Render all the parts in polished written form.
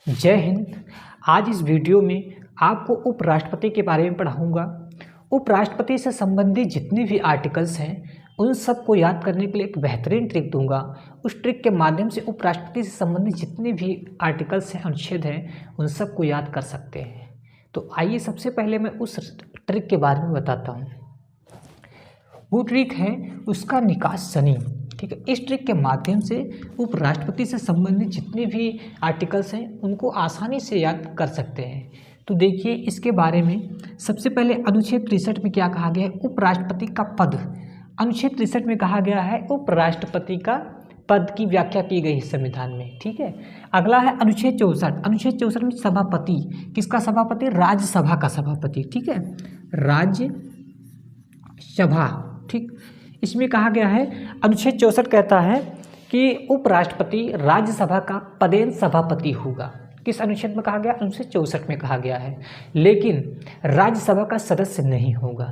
जय हिंद। आज इस वीडियो में आपको उपराष्ट्रपति के बारे में पढ़ाऊंगा। उपराष्ट्रपति से संबंधित जितने भी आर्टिकल्स हैं उन सबको याद करने के लिए एक बेहतरीन ट्रिक दूंगा। उस ट्रिक के माध्यम से उपराष्ट्रपति से संबंधित जितने भी आर्टिकल्स हैं, अनुच्छेद हैं, उन सबको याद कर सकते हैं। तो आइए सबसे पहले मैं उस ट्रिक के बारे में बताता हूँ। वो ट्रिक है उसका निकासनी। ठीक है, इस ट्रिक के माध्यम से उपराष्ट्रपति से संबंधित जितने भी आर्टिकल्स हैं उनको आसानी से याद कर सकते हैं। तो देखिए इसके बारे में सबसे पहले अनुच्छेद 63 में क्या कहा गया है, उपराष्ट्रपति का पद। अनुच्छेद 63 में कहा गया है उपराष्ट्रपति का पद की व्याख्या की गई है संविधान में। ठीक है, अगला है अनुच्छेद 64। अनुच्छेद 64 में सभापति, किसका सभापति? राज्यसभा का सभापति। ठीक है, राज्यसभा। ठीक, इसमें कहा गया है अनुच्छेद 64 कहता है कि उपराष्ट्रपति राज्यसभा का पदेन सभापति होगा। किस अनुच्छेद में कहा गया? अनुच्छेद 64 में कहा गया है। लेकिन राज्यसभा का सदस्य नहीं होगा।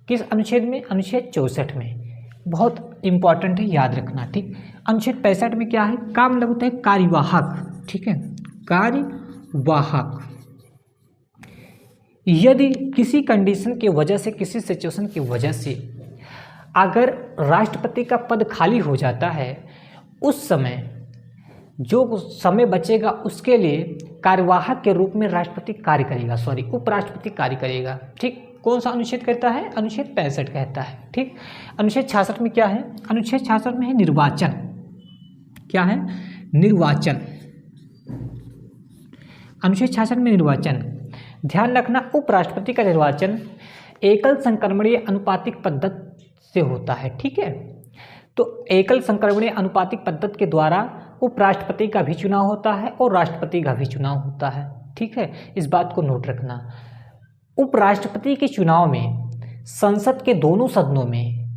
किस अनुच्छेद में? अनुच्छेद 64 में। बहुत इंपॉर्टेंट है, याद रखना। ठीक, अनुच्छेद 65 में क्या है? का मतलब होता है कार्यवाहक। ठीक है, कार्यवाहक। यदि किसी कंडीशन की वजह से, किसी सिचुएशन की वजह से अगर राष्ट्रपति का पद खाली हो जाता है, उस समय जो समय बचेगा उसके लिए कार्यवाहक के रूप में राष्ट्रपति कार्य करेगा, उपराष्ट्रपति कार्य करेगा। ठीक, कौन सा अनुच्छेद कहता है? अनुच्छेद 65 कहता है। ठीक, अनुच्छेद 66 में क्या है? अनुच्छेद 66 में है निर्वाचन। क्या है? निर्वाचन। अनुच्छेद 66 में निर्वाचन। ध्यान रखना, उपराष्ट्रपति का निर्वाचन एकल संक्रमणीय अनुपातिक पद्धति से होता है। ठीक है, तो एकल संक्रमणीय अनुपातिक पद्धति के द्वारा उपराष्ट्रपति का भी चुनाव होता है और राष्ट्रपति का भी चुनाव होता है। ठीक है, इस बात को नोट रखना। उपराष्ट्रपति के चुनाव में संसद के दोनों सदनों में,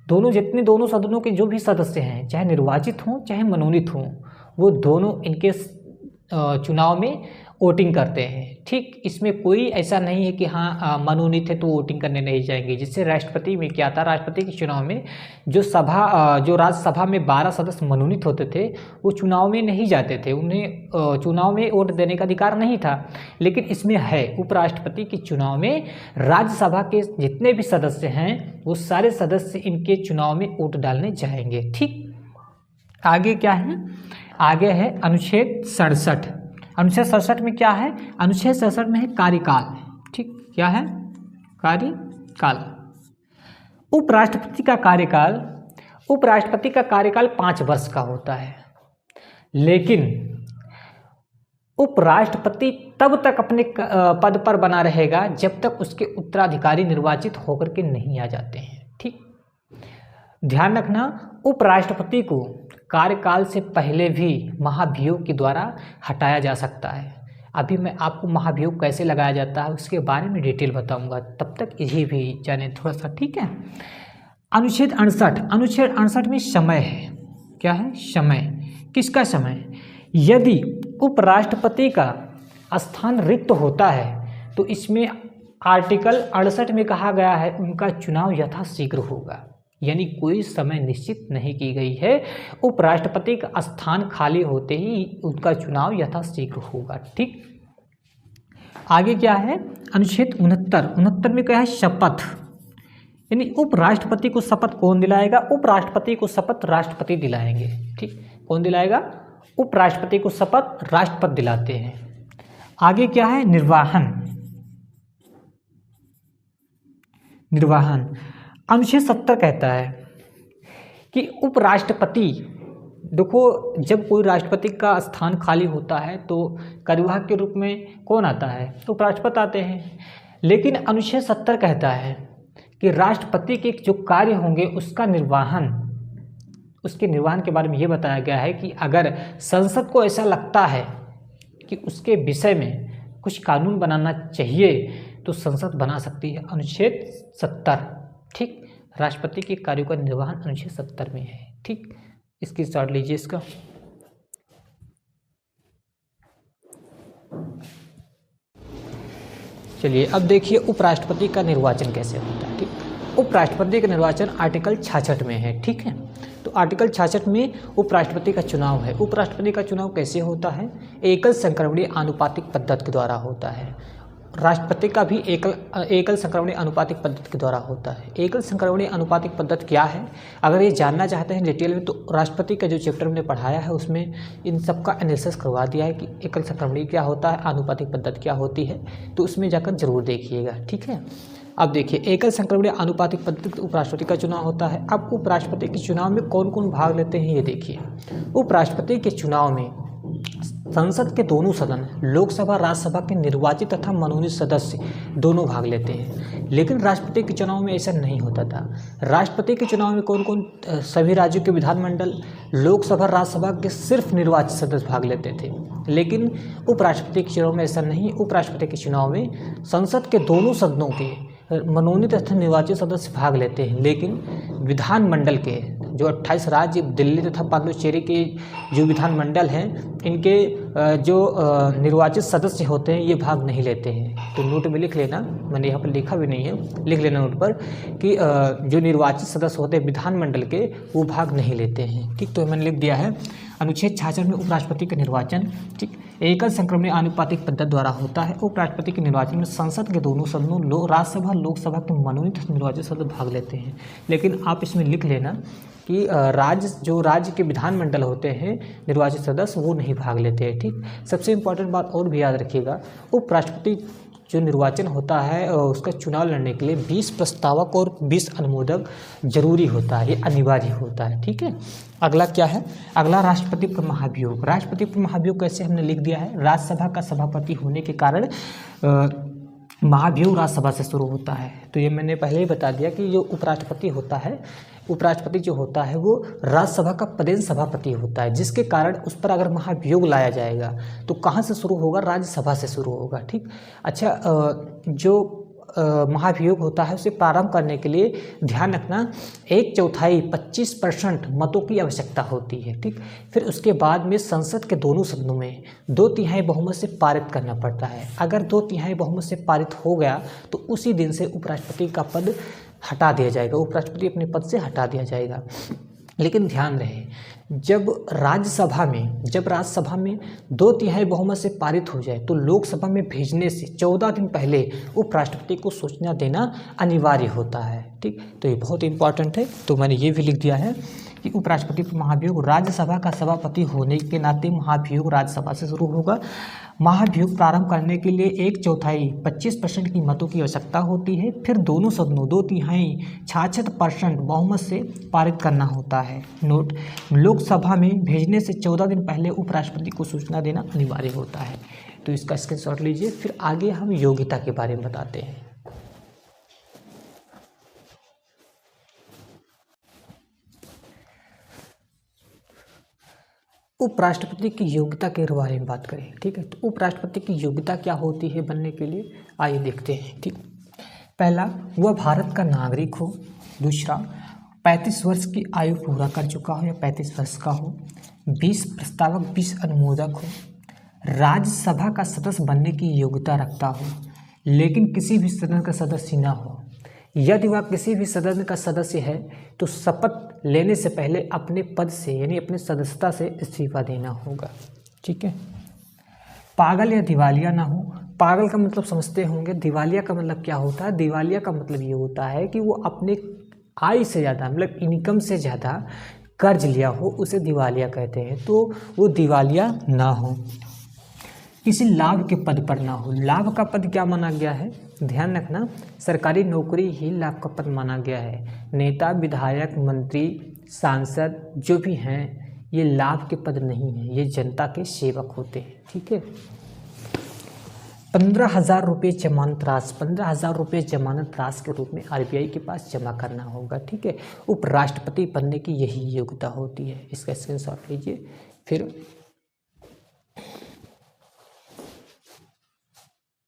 दोनों सदनों के जो भी सदस्य हैं, चाहे निर्वाचित हों चाहे मनोनीत हों, वो दोनों इनके चुनाव में वोटिंग करते हैं। ठीक, इसमें कोई ऐसा नहीं है कि हाँ मनोनीत है तो वोटिंग करने नहीं जाएंगे। जिससे राष्ट्रपति में क्या था, राष्ट्रपति के चुनाव में जो राज्यसभा में 12 सदस्य मनोनीत होते थे वो चुनाव में नहीं जाते थे, उन्हें चुनाव में वोट देने का अधिकार नहीं था। लेकिन इसमें है, उपराष्ट्रपति के चुनाव में राज्यसभा के जितने भी सदस्य हैं वो सारे सदस्य इनके चुनाव में वोट डालने जाएंगे। ठीक, आगे क्या है? आगे है अनुच्छेद 67। अनुच्छेद 67 में क्या है? अनुच्छेद 67 में है कार्यकाल। ठीक, क्या है? कार्यकाल। उपराष्ट्रपति का कार्यकाल 5 वर्ष का होता है। लेकिन उपराष्ट्रपति तब तक अपने पद पर बना रहेगा जब तक उसके उत्तराधिकारी निर्वाचित होकर के नहीं आ जाते हैं। ठीक, ध्यान रखना, उपराष्ट्रपति को कार्यकाल से पहले भी महाभियोग के द्वारा हटाया जा सकता है। अभी मैं आपको महाभियोग कैसे लगाया जाता है उसके बारे में डिटेल बताऊंगा, तब तक यही भी जाने थोड़ा सा। ठीक है, अनुच्छेद 68। अनुच्छेद 68 में समय है। क्या है? समय। किसका समय? यदि उपराष्ट्रपति का स्थान रिक्त होता है तो इसमें आर्टिकल 68 में कहा गया है उनका चुनाव यथाशीघ्र होगा। यानी कोई समय निश्चित नहीं की गई है, उपराष्ट्रपति का स्थान खाली होते ही उनका चुनाव यथाशीघ्र होगा। ठीक, आगे क्या है? अनुच्छेद 69 में क्या है? शपथ। यानी उपराष्ट्रपति को शपथ कौन दिलाएगा? उपराष्ट्रपति को शपथ राष्ट्रपति दिलाएंगे। ठीक, कौन दिलाएगा? उपराष्ट्रपति को शपथ राष्ट्रपति दिलाते हैं। आगे क्या है? निर्वाहन। अनुच्छेद 70 कहता है कि उपराष्ट्रपति, देखो जब कोई राष्ट्रपति का स्थान खाली होता है तो कार्यवाहक के रूप में कौन आता है? तो उपराष्ट्रपति आते हैं। लेकिन अनुच्छेद 70 कहता है कि राष्ट्रपति के जो कार्य होंगे उसके निर्वहन के बारे में ये बताया गया है कि अगर संसद को ऐसा लगता है कि उसके विषय में कुछ कानून बनाना चाहिए तो संसद बना सकती है। अनुच्छेद 70। ठीक, राष्ट्रपति के कार्यों का निर्वहन अनुच्छेद 70 में है। ठीक, इसकी स्टार्ट लीजिए इसका। चलिए अब देखिए उपराष्ट्रपति का निर्वाचन कैसे होता है। ठीक, उपराष्ट्रपति का निर्वाचन आर्टिकल 66 में है। ठीक है, तो आर्टिकल 66 में उपराष्ट्रपति का चुनाव है। उपराष्ट्रपति का चुनाव कैसे होता है? एकल संक्रमणीय आनुपातिक पद्धति के द्वारा होता है। राष्ट्रपति का भी एकल संक्रमणीय आनुपातिक पद्धति के द्वारा होता है। एकल संक्रमणीय आनुपातिक पद्धति क्या है? अगर ये जानना चाहते हैं डिटेल में, तो राष्ट्रपति का जो चैप्टर हमने पढ़ाया है उसमें इन सब का एनालिसिस करवा दिया है कि एकल संक्रमणीय क्या होता है, आनुपातिक पद्धति क्या होती है, तो उसमें जाकर जरूर देखिएगा, ठीक है। अब देखिए, एकल संक्रमणीय आनुपातिक पद्धति उपराष्ट्रपति का चुनाव होता है। अब उपराष्ट्रपति के चुनाव में कौन कौन भाग लेते हैं ये देखिए। उपराष्ट्रपति के चुनाव में संसद के दोनों सदन, लोकसभा राज्यसभा के निर्वाचित तथा मनोनीत सदस्य दोनों भाग लेते हैं। लेकिन राष्ट्रपति के चुनाव में ऐसा नहीं होता था। राष्ट्रपति के चुनाव में कौन कौन? सभी राज्यों के विधानमंडल, लोकसभा राज्यसभा के सिर्फ निर्वाचित सदस्य भाग लेते थे। लेकिन उपराष्ट्रपति के चुनाव में ऐसा नहीं। उपराष्ट्रपति के चुनाव में संसद के दोनों सदनों के मनोनीत तथा निर्वाचित सदस्य भाग लेते हैं, लेकिन विधानमंडल के जो 28 राज्य, दिल्ली तथा पांडिचेरी के जो विधानमंडल हैं, इनके जो निर्वाचित सदस्य होते हैं ये भाग नहीं लेते हैं। तो नोट में लिख लेना, मैंने यहाँ पर लिखा भी नहीं है, लिख लेना नोट पर कि जो निर्वाचित सदस्य होते हैं विधानमंडल के, वो भाग नहीं लेते हैं, ठीक। तो मैंने लिख दिया है अनुच्छेद 66 में उपराष्ट्रपति का निर्वाचन, ठीक, एकल संक्रमणीय आनुपातिक पद्धति द्वारा होता है। उपराष्ट्रपति के निर्वाचन में संसद के दोनों सदनों, राज्यसभा लोकसभा के मनोनीत निर्वाचित सदस्य भाग लेते हैं। लेकिन आप इसमें लिख लेना कि राज्य के विधानमंडल होते हैं निर्वाचित सदस्य, वो नहीं भाग लेते हैं, ठीक। सबसे इम्पोर्टेंट बात और भी याद रखिएगा, उपराष्ट्रपति जो निर्वाचन होता है उसका चुनाव लड़ने के लिए 20 प्रस्तावक और 20 अनुमोदक जरूरी होता है, ये अनिवार्य होता है, ठीक है। अगला क्या है? अगला राष्ट्रपति पर महाभियोग। राष्ट्रपति पर महाभियोग कैसे हमने लिख दिया है, राज्यसभा का सभापति होने के कारण महाभियोग राज्यसभा से शुरू होता है। तो ये मैंने पहले ही बता दिया कि जो उपराष्ट्रपति होता है, उपराष्ट्रपति जो होता है वो राज्यसभा का पदेन सभापति होता है, जिसके कारण उस पर अगर महाभियोग लाया जाएगा तो कहाँ से शुरू होगा? राज्यसभा से शुरू होगा, ठीक। अच्छा, जो महाभियोग होता है उसे प्रारंभ करने के लिए ध्यान रखना 1/4 25% मतों की आवश्यकता होती है, ठीक। फिर उसके बाद में संसद के दोनों सदनों में 2/3 बहुमत से पारित करना पड़ता है। अगर 2/3 बहुमत से पारित हो गया तो उसी दिन से उपराष्ट्रपति का पद हटा दिया जाएगा, उपराष्ट्रपति अपने पद से हटा दिया जाएगा। लेकिन ध्यान रहे, जब राज्यसभा में 2/3 बहुमत से पारित हो जाए तो लोकसभा में भेजने से 14 दिन पहले उपराष्ट्रपति को सूचना देना अनिवार्य होता है, ठीक। तो ये बहुत इंपॉर्टेंट है, तो मैंने ये भी लिख दिया है कि उपराष्ट्रपति पर महाभियोग, राज्यसभा का सभापति होने के नाते महाभियोग राज्यसभा से शुरू होगा। महाभियोग प्रारंभ करने के लिए 1/4 25% की मतों की आवश्यकता होती है। फिर दोनों सदनों 2/3 66% बहुमत से पारित करना होता है। नोट, लोकसभा में भेजने से 14 दिन पहले उपराष्ट्रपति को सूचना देना अनिवार्य होता है। तो इसका स्क्रीनशॉट लीजिए। फिर आगे हम योग्यता के बारे में बताते हैं। उपराष्ट्रपति की योग्यता के बारे में बात करें, ठीक है। तो उपराष्ट्रपति की योग्यता क्या होती है बनने के लिए, आइए देखते हैं, ठीक। पहला, वह भारत का नागरिक हो। दूसरा, 35 वर्ष की आयु पूरा कर चुका हो या 35 वर्ष का हो। 20 प्रस्तावक 20 अनुमोदक हो। राज्यसभा का सदस्य बनने की योग्यता रखता हो, लेकिन किसी भी सदन का सदस्य ना हो। यदि वह किसी भी सदन का सदस्य है तो शपथ लेने से पहले अपने पद से यानी अपने सदस्यता से इस्तीफा देना होगा, ठीक है। पागल या दिवालिया ना हो। पागल का मतलब समझते होंगे, दिवालिया का मतलब क्या होता है? दिवालिया का मतलब ये होता है कि वो अपने आय से ज़्यादा, मतलब इनकम से ज़्यादा कर्ज लिया हो, उसे दिवालिया कहते हैं। तो वो दिवालिया ना हो। किसी लाभ के पद पर ना हो। लाभ का पद क्या माना गया है? ध्यान रखना, सरकारी नौकरी ही लाभ का पद माना गया है। नेता, विधायक, मंत्री, सांसद जो भी हैं ये लाभ के पद नहीं हैं, ये जनता के सेवक होते हैं, ठीक है। 15,000 रुपये जमानत राशि, 15,000 रुपये जमानत राशि के रूप में RBI के पास जमा करना होगा, ठीक है। उपराष्ट्रपति बनने की यही योग्यता होती है। इसका स्क्रीनशॉट लीजिए। फिर